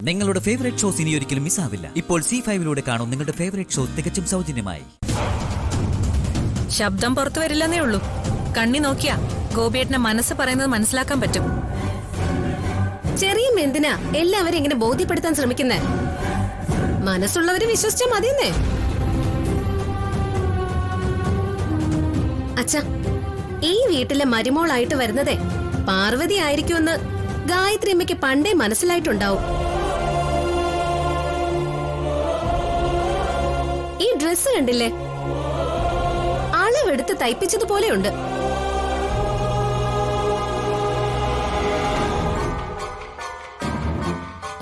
നിങ്ങളുടെ favourite shows ഇനി ഒരിക്കലും മിസ്സാവില്ല. ഇപ്പോൾ C5-ലൂടെ കാണും നിങ്ങളുടെ ഫേവറേറ്റ് ഷോ തികച്ചും സൗജന്യമായി. ശബ്ദം പുറത്തു വരില്ലെന്നേ ഉള്ളൂ. കണ്ണി നോക്കിയാ ഗോപിയേട്ടന്റെ മനസ്സ് പറയുന്നത് മനസ്സിലാക്കാൻ പറ്റും. ചെറിയ എന്തിനാ എല്ലാവരും ഇങ്ങനെ ബോധ്യപ്പെടുത്താൻ ശ്രമിക്കുന്നേ? മനസ്സുള്ളവര് വിശ്വസിച്ചാ മതിയെന്നേ. അച്ഛാ, ഈ വീട്ടിലെ മരുമോളായിട്ട് വരുന്നതേ പാർവതി ആയിരിക്കുമെന്ന് ഗായത്രി അമ്മയ്ക്ക് പണ്ടേ മനസ്സിലായിട്ടുണ്ടാവും. ഈ ഡ്രസ് കണ്ടില്ലേ, അളവെടുത്ത് തയ്പ്പിച്ചതുപോലെയുണ്ട്.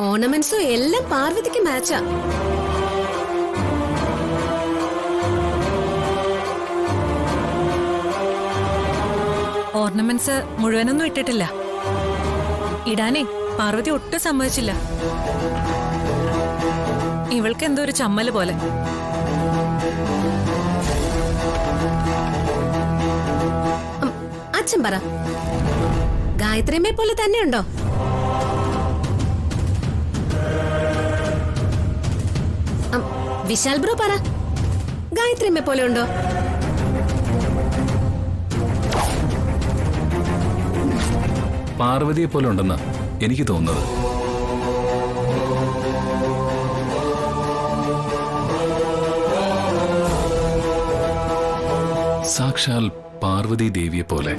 ഓർണമെന്റ്സും എല്ലാം പാർവതിക്ക് മാച്ചാ. ഓർണമെന്റ്സ് മുഴുവനൊന്നും ഇട്ടിട്ടില്ല. ഇടാനേ പാർവതി ഒട്ടും സമ്മതിച്ചില്ല. ഇവൾക്ക് എന്തോ ഒരു ചമ്മല് പോലെ. അച്ഛൻ പറ, ഗായത്രിയമ്മയെ പോലെ തന്നെയുണ്ടോ? വിശാൽ ബ്രോ പറ, ഗായത്രിയമ്മയെ പോലെ ഉണ്ടോ? പാർവതിയെ പോലെ ഉണ്ടെന്ന് എനിക്ക് തോന്നുന്നത്. സാക്ഷാൽ പാർവതി ദേവിയെ പോലെ.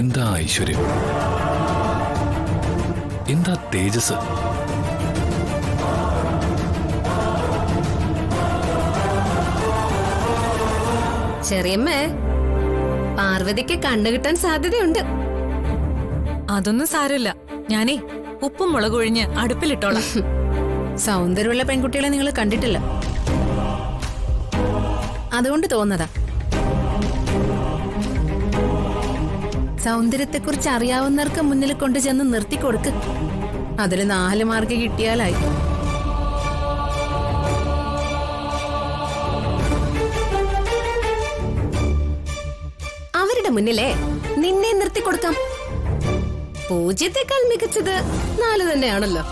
എന്താ ഐശ്വര്യം, എന്താ തേജസ്. ചെറിയമ്മേ, പാർവതിക്ക് കണ്ടുകിട്ടാൻ സാധ്യതയുണ്ട്. അതൊന്നും സാരമില്ല. ഞാനേ ഉപ്പും മുളകൊഴിഞ്ഞ് അടുപ്പിലിട്ടോളാം. സൗന്ദര്യമുള്ള പെൺകുട്ടികളെ നിങ്ങൾ കണ്ടിട്ടില്ല, അതുകൊണ്ട് തോന്നതാ. സൗന്ദര്യത്തെക്കുറിച്ച് അറിയാവുന്നവർക്ക് മുന്നിൽ കൊണ്ടു ചെന്ന് നിർത്തിക്കൊടുക്ക്. അതിൽ 4 മാർക്ക് കിട്ടിയാലായി. അവരുടെ മുന്നിലേ നിന്നെ നിർത്തിക്കൊടുക്കാം. 0-ത്തേക്കാൾ മികച്ചത് 4 തന്നെയാണല്ലോ.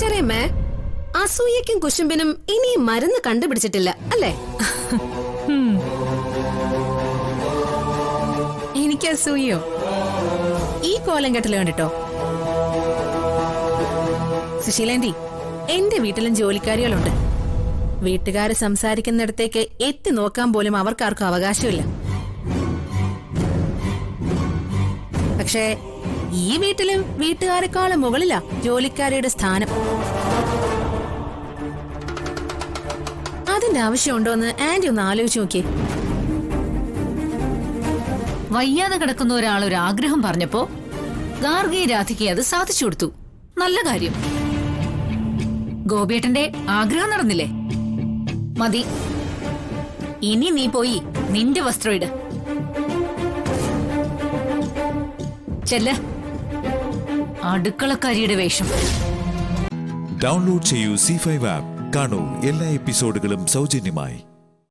ചെറിയമ്മേ, അസൂയക്കും കുശുമ്പിനും ഇനിയും മരുന്ന് കണ്ടുപിടിച്ചിട്ടില്ല അല്ലേ? എനിക്ക് അസൂയോ? ഈ കോലം കെട്ടല് കണ്ടിട്ടോ സുശീലാന്റി, എന്റെ വീട്ടിലും ജോലിക്കാരികളുണ്ട്. വീട്ടുകാര് സംസാരിക്കുന്നിടത്തേക്ക് എത്തി നോക്കാൻ പോലും അവർക്കാർക്കും അവകാശമില്ല. പക്ഷേ ഈ വീട്ടിലും വീട്ടുകാരെക്കാളും മുകളിലാ ജോലിക്കാരിയുടെ സ്ഥാനം. അതിന്റെ ആവശ്യമുണ്ടോന്ന് ആന്റി ഒന്ന് ആലോചിച്ച് നോക്കിയേ. വയ്യാതെ കിടക്കുന്ന ഒരാൾ ഒരു ആഗ്രഹം പറഞ്ഞപ്പോ ഗാർഗി രാധിക്ക് അത് സാധിച്ചു കൊടുത്തു. നല്ല കാര്യം. ഗോപിയേട്ടന്റെ ആഗ്രഹം നടന്നില്ലേ? മതി, ഇനി നീ പോയി നിന്റെ വസ്ത്രം ഇട്. ചെല്ല, അടുക്കളക്കാരിയുടെ വേഷം. ഡൗൺലോഡ് ചെയ്യൂ C5 ആപ്പ്. കാണൂ എല്ലാ എപ്പിസോഡുകളും സൗജന്യമായി.